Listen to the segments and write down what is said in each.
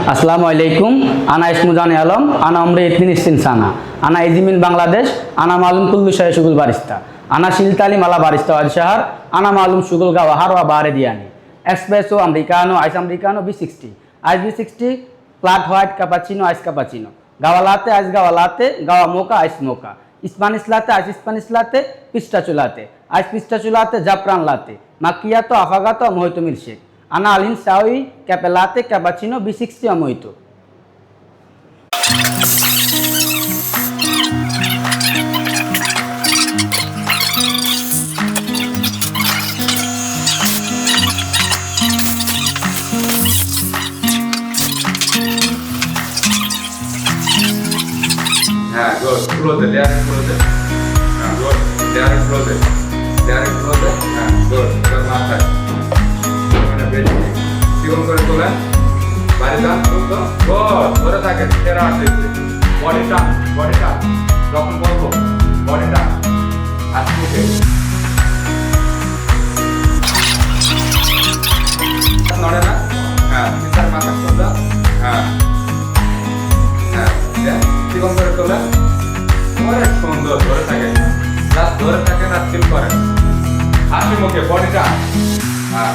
Assalamu alaikum. Ana ismu Jani Alam. Ana umri itnin istin sana. Ana izimin Bangladesh. Ana malum kullu shay shugul barista. Ana shiltali mala barista wal shahar. Ana malum shugul ga wahar wa bare diani. Espresso americano, ice americano B60. Ice B60, flat white cappuccino, ice cappuccino. Gawa latte, ice gawa latte, gawa mocha, ice mocha. Spanish latte, ice Spanish latte, pistachio latte. Ice pistachio latte, Japran latte. Macchiato, affogato, mojito milkshake. Ana alin sawi, cafe latte, cappuccino, B60 mojito. Good. Close it. Direct close it. Good. Direct close it. Direct close it. Good. Good. Last time. Sigum করে তোলেন। বাইরে যান দ্রুত। Good. ধরে থাকেন। তেরা আসছে। Body টান। বডি টান। যখন বলবো বডি টান। আজকে নড়ে না। হ্যাঁ। পিছার মাথা সোজা। হ্যাঁ। হ্যাঁ। sigum করে তোলেন। অনেক সুন্দর ধরে থাকেন রাত ধরে থাকেন আর ফিল করেন হাসি মুখে বডিটা হ্যাঁ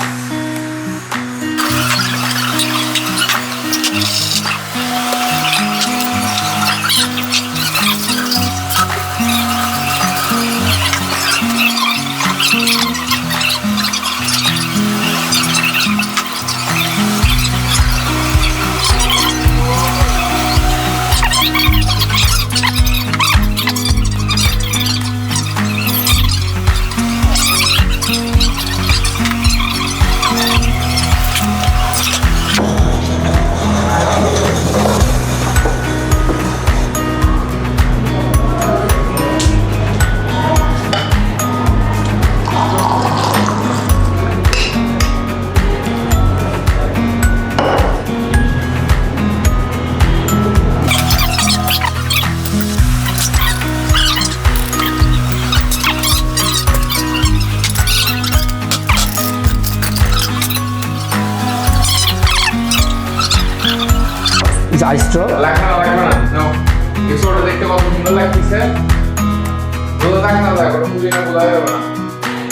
ice straw. লাগবে না নাও এই ছোট দেখতে কত সুন্দর লাগতেছে রোদে থাকে না লাগবে মুজি না বোঝা যাবে না